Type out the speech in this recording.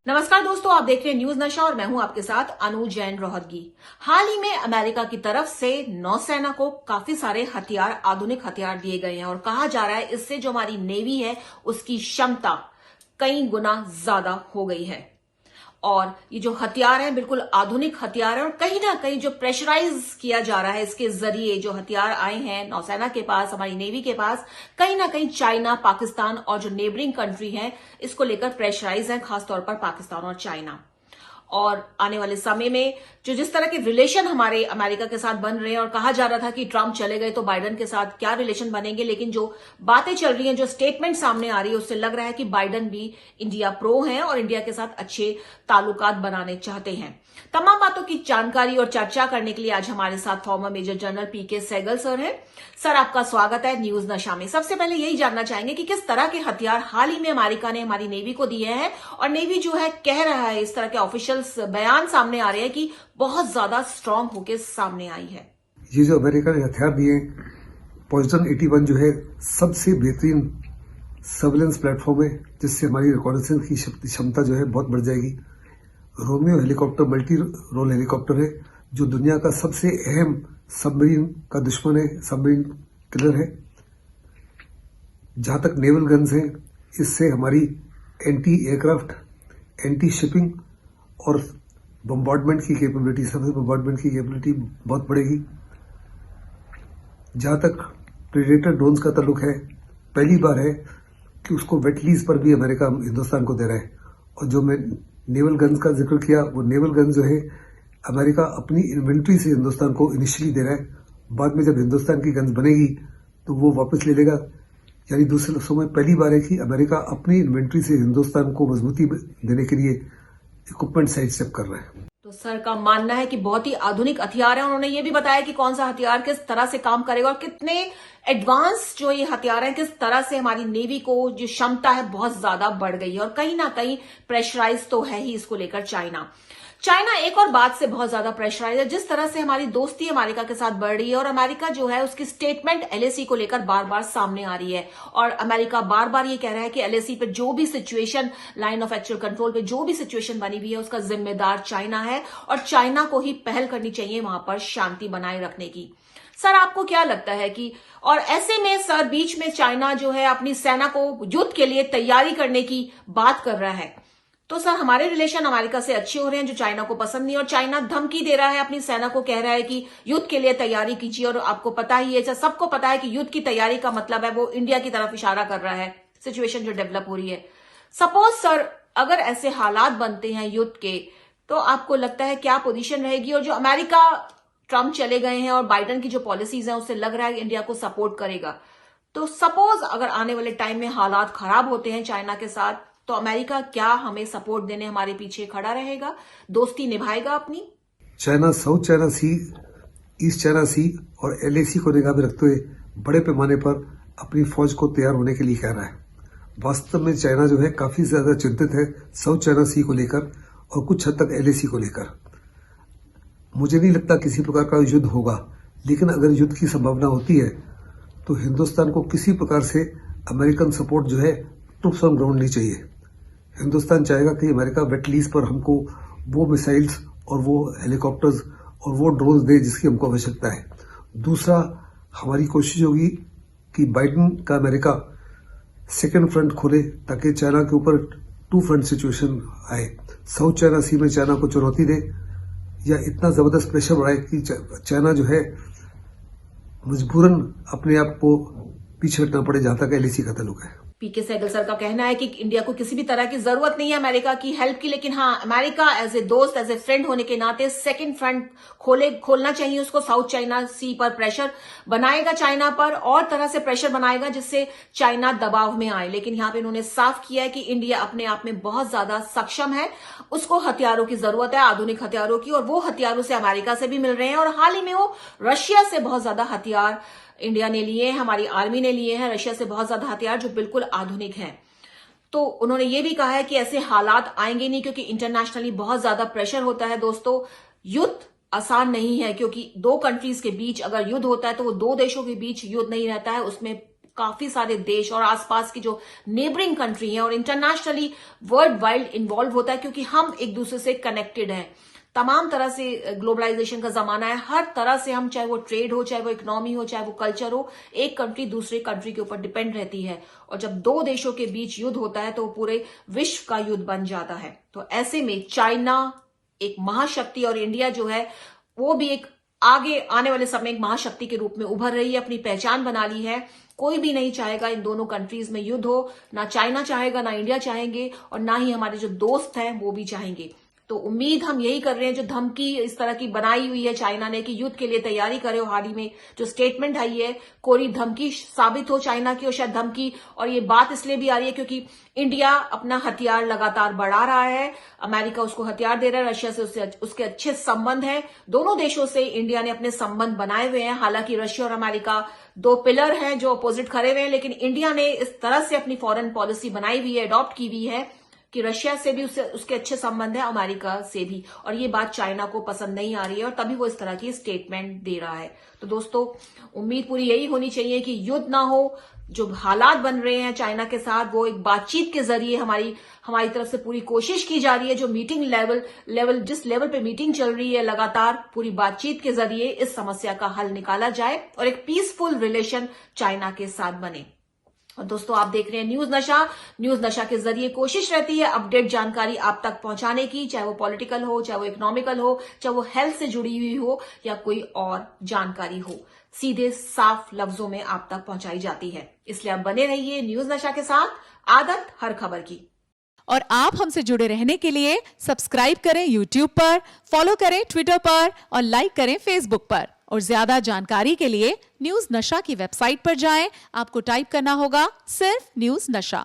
नमस्कार दोस्तों, आप देख रहे हैं न्यूज नशा और मैं हूं आपके साथ अनु जैन रोहतगी। हाल ही में अमेरिका की तरफ से नौसेना को काफी सारे हथियार, आधुनिक हथियार दिए गए हैं और कहा जा रहा है इससे जो हमारी नेवी है उसकी क्षमता कई गुना ज्यादा हो गई है। और ये जो हथियार है बिल्कुल आधुनिक हथियार है और कहीं ना कहीं जो प्रेशराइज किया जा रहा है इसके जरिए जो हथियार आए हैं नौसेना के पास, हमारी नेवी के पास, कहीं ना कहीं चाइना, पाकिस्तान और जो नेबरिंग कंट्री है इसको लेकर प्रेशराइज है, खासतौर पर पाकिस्तान और चाइना। और आने वाले समय में जो जिस तरह के रिलेशन हमारे अमेरिका के साथ बन रहे हैं और कहा जा रहा था कि ट्रंप चले गए तो बाइडेन के साथ क्या रिलेशन बनेंगे, लेकिन जो बातें चल रही हैं, जो स्टेटमेंट सामने आ रही है, उससे लग रहा है कि बाइडेन भी इंडिया प्रो हैं और इंडिया के साथ अच्छे ताल्लुकात बनाने चाहते हैं। तमाम बातों की जानकारी और चर्चा करने के लिए आज हमारे साथ फॉर्मर मेजर जनरल पीके सहगल सर हैं। सर, आपका स्वागत है न्यूज नशा में। सबसे पहले यही जानना चाहेंगे कि किस तरह के हथियार हाल ही में अमेरिका ने हमारी नेवी को दिए हैं और नेवी जो है कह रहा है, इस तरह के ऑफिशियल्स बयान सामने आ रहे हैं कि बहुत ज्यादा स्ट्रांग होकर सामने आई है। ये जो अमेरिका ने हथियार दिए, पॉइजन 81 जो है सबसे बेहतरीन सर्विलेंस प्लेटफॉर्म है, जिससे हमारी रिकॉर्डेंस की क्षमता जो है बहुत बढ़ जाएगी। Romeo helicopter multi role helicopter है जो दुनिया का सबसे अहम सबमरीन का दुश्मन है, सबमरीन किलर है। जहां तक नेवल गन्स हैं, इससे हमारी एंटी एयरक्राफ्ट, एंटी शिपिंग और बम्बार्डमेंट की कैपेबिलिटी, सबसे बम्बार्डमेंट की कैपेबिलिटी बहुत बढ़ेगी। जहां तक प्रेडेटर ड्रोन्स का ताल्लुक है, पहली बार है कि उसको वेट लीज पर भी अमेरिका हिंदुस्तान को दे रहा है। और जो मैं नेवल गन्स का जिक्र किया, वो नेवल गन्स जो है अमेरिका अपनी इन्वेंट्री से हिंदुस्तान को इनिशियली दे रहा है। बाद में जब हिंदुस्तान की गन्स बनेगी तो वो वापस ले लेगा। यानी दूसरे लफ्जों में पहली बार है कि अमेरिका अपनी इन्वेंट्री से हिंदुस्तान को मजबूती देने के लिए इक्विपमेंट साइड स्टेप कर रहा है। तो सर का मानना है कि बहुत ही आधुनिक हथियार है। उन्होंने ये भी बताया कि कौन सा हथियार किस तरह से काम करेगा और कितने एडवांस जो ये हथियार है, किस तरह से हमारी नेवी को जो क्षमता है बहुत ज्यादा बढ़ गई है। और कहीं ना कहीं प्रेशराइज तो है ही इसको लेकर चाइना एक और बात से बहुत ज्यादा प्रेशराइज है। जिस तरह से हमारी दोस्ती अमेरिका के साथ बढ़ रही है और अमेरिका जो है उसकी स्टेटमेंट एलएसी को लेकर बार बार सामने आ रही है और अमेरिका बार बार ये कह रहा है कि एलएसी पे जो भी situation, line of actual control पे जो भी सिचुएशन बनी हुई है उसका जिम्मेदार चाइना है और चाइना को ही पहल करनी चाहिए वहां पर शांति बनाए रखने की। सर, आपको क्या लगता है कि और ऐसे में सर बीच में चाइना जो है अपनी सेना को युद्ध के लिए तैयारी करने की बात कर रहा है, तो सर हमारे रिलेशन अमेरिका से अच्छे हो रहे हैं जो चाइना को पसंद नहीं, और चाइना धमकी दे रहा है अपनी सेना को, कह रहा है कि युद्ध के लिए तैयारी कीजिए। और आपको पता ही है, सबको पता है कि युद्ध की तैयारी का मतलब है वो इंडिया की तरफ इशारा कर रहा है, सिचुएशन जो डेवलप हो रही है। सपोज सर अगर ऐसे हालात बनते हैं युद्ध के, तो आपको लगता है क्या पोजीशन रहेगी? और जो अमेरिका, ट्रंप चले गए हैं और बाइडेन की जो पॉलिसीज हैं उससे लग रहा है कि इंडिया को सपोर्ट करेगा, तो सपोज अगर आने वाले टाइम में हालात खराब होते हैं चाइना के साथ, तो अमेरिका क्या हमें सपोर्ट देने हमारे पीछे खड़ा रहेगा, दोस्ती निभाएगा अपनी? चाइना साउथ चाइना सी, ईस्ट चाइना सी और एलएसी को निगाह में रखते हुए बड़े पैमाने पर अपनी फौज को तैयार होने के लिए कह रहा है। वास्तव में चाइना जो है काफी ज्यादा चिंतित है साउथ चाइना सी को लेकर और कुछ हद तक एलएसी को लेकर। मुझे नहीं लगता किसी प्रकार का युद्ध होगा, लेकिन अगर युद्ध की संभावना होती है तो हिंदुस्तान को किसी प्रकार से अमेरिकन सपोर्ट जो है ट्रूप्स ऑन ग्राउंड नहीं चाहिए। हिंदुस्तान चाहेगा कि अमेरिका वेट लीज पर हमको वो मिसाइल्स और वो हेलीकॉप्टर्स और वो ड्रोन्स दे जिसकी हमको आवश्यकता है। दूसरा, हमारी कोशिश होगी कि बाइडेन का अमेरिका सेकेंड फ्रंट खोले ताकि चाइना के ऊपर टू फ्रंट सिचुएशन आए। साउथ चाइना सी में चाइना को चुनौती दे या इतना जबरदस्त प्रेशर बढ़ाए कि चाइना जो है मजबूरन अपने आप को पीछे हटना पड़े जहां तक एलएसी का ताल्लुक है। पीके सहगल सर का कहना है कि इंडिया को किसी भी तरह की जरूरत नहीं है अमेरिका की हेल्प की, लेकिन हाँ अमेरिका एज ए दोस्त, एज ए फ्रेंड होने के नाते सेकंड फ्रंट खोलना चाहिए उसको। साउथ चाइना सी पर प्रेशर बनाएगा, चाइना पर और तरह से प्रेशर बनाएगा जिससे चाइना दबाव में आए। लेकिन यहाँ पे उन्होंने साफ किया है कि इंडिया अपने आप में बहुत ज्यादा सक्षम है, उसको हथियारों की जरूरत है, आधुनिक हथियारों की, और वो हथियारों से अमेरिका से भी मिल रहे हैं। और हाल ही में वो रशिया से बहुत ज्यादा हथियार इंडिया ने लिए हैं, हमारी आर्मी ने लिए हैं रशिया से बहुत ज्यादा हथियार जो बिल्कुल आधुनिक हैं। तो उन्होंने ये भी कहा है कि ऐसे हालात आएंगे नहीं क्योंकि इंटरनेशनली बहुत ज्यादा प्रेशर होता है। दोस्तों, युद्ध आसान नहीं है क्योंकि दो कंट्रीज के बीच अगर युद्ध होता है तो वो दो देशों के बीच युद्ध नहीं रहता है, उसमें काफी सारे देश और आसपास की जो नेबरिंग कंट्री है और इंटरनेशनली वर्ल्ड वाइड इन्वॉल्व होता है, क्योंकि हम एक दूसरे से कनेक्टेड हैं। तमाम तरह से ग्लोबलाइजेशन का जमाना है, हर तरह से हम, चाहे वो ट्रेड हो, चाहे वो इकोनॉमी हो, चाहे वो कल्चर हो, एक कंट्री दूसरे कंट्री के ऊपर डिपेंड रहती है। और जब दो देशों के बीच युद्ध होता है तो वो पूरे विश्व का युद्ध बन जाता है। तो ऐसे में चाइना एक महाशक्ति और इंडिया जो है वो भी एक आगे आने वाले समय एक महाशक्ति के रूप में उभर रही है, अपनी पहचान बना ली है। कोई भी नहीं चाहेगा इन दोनों कंट्रीज में युद्ध हो, ना चाइना चाहेगा, ना इंडिया चाहेंगे, और ना ही हमारे जो दोस्त हैं वो भी चाहेंगे। तो उम्मीद हम यही कर रहे हैं, जो धमकी इस तरह की बनाई हुई है चाइना ने कि युद्ध के लिए तैयारी करे, हाल ही में जो स्टेटमेंट आई है कोई धमकी साबित हो चाइना की, और शायद धमकी, और ये बात इसलिए भी आ रही है क्योंकि इंडिया अपना हथियार लगातार बढ़ा रहा है, अमेरिका उसको हथियार दे रहा है, रशिया से उसके अच्छे संबंध हैं, दोनों देशों से इंडिया ने अपने संबंध बनाए हुए हैं। हालांकि रशिया और अमेरिका दो पिलर हैं जो अपोजिट खड़े हुए हैं, लेकिन इंडिया ने इस तरह से अपनी फॉरेन पॉलिसी बनाई हुई है, अडॉप्ट की हुई है कि रशिया से भी उसके अच्छे संबंध है, अमेरिका से भी, और ये बात चाइना को पसंद नहीं आ रही है और तभी वो इस तरह की स्टेटमेंट दे रहा है। तो दोस्तों उम्मीद पूरी यही होनी चाहिए कि युद्ध ना हो, जो हालात बन रहे हैं चाइना के साथ वो एक बातचीत के जरिए हमारी तरफ से पूरी कोशिश की जा रही है, जो मीटिंग लेवल जिस लेवल पे मीटिंग चल रही है लगातार, पूरी बातचीत के जरिए इस समस्या का हल निकाला जाए और एक पीसफुल रिलेशन चाइना के साथ बने। और दोस्तों आप देख रहे हैं न्यूज नशा के जरिए कोशिश रहती है अपडेट जानकारी आप तक पहुंचाने की, चाहे वो पॉलिटिकल हो, चाहे वो इकोनॉमिकल हो, चाहे वो हेल्थ से जुड़ी हुई हो या कोई और जानकारी हो, सीधे साफ लफ्जों में आप तक पहुंचाई जाती है। इसलिए आप बने रहिए न्यूज नशा के साथ, आदत हर खबर की। और आप हमसे जुड़े रहने के लिए सब्सक्राइब करें YouTube पर, फॉलो करें ट्विटर पर और लाइक करें Facebook पर। और ज्यादा जानकारी के लिए न्यूज नशा की वेबसाइट पर जाएं। आपको टाइप करना होगा सिर्फ न्यूज नशा।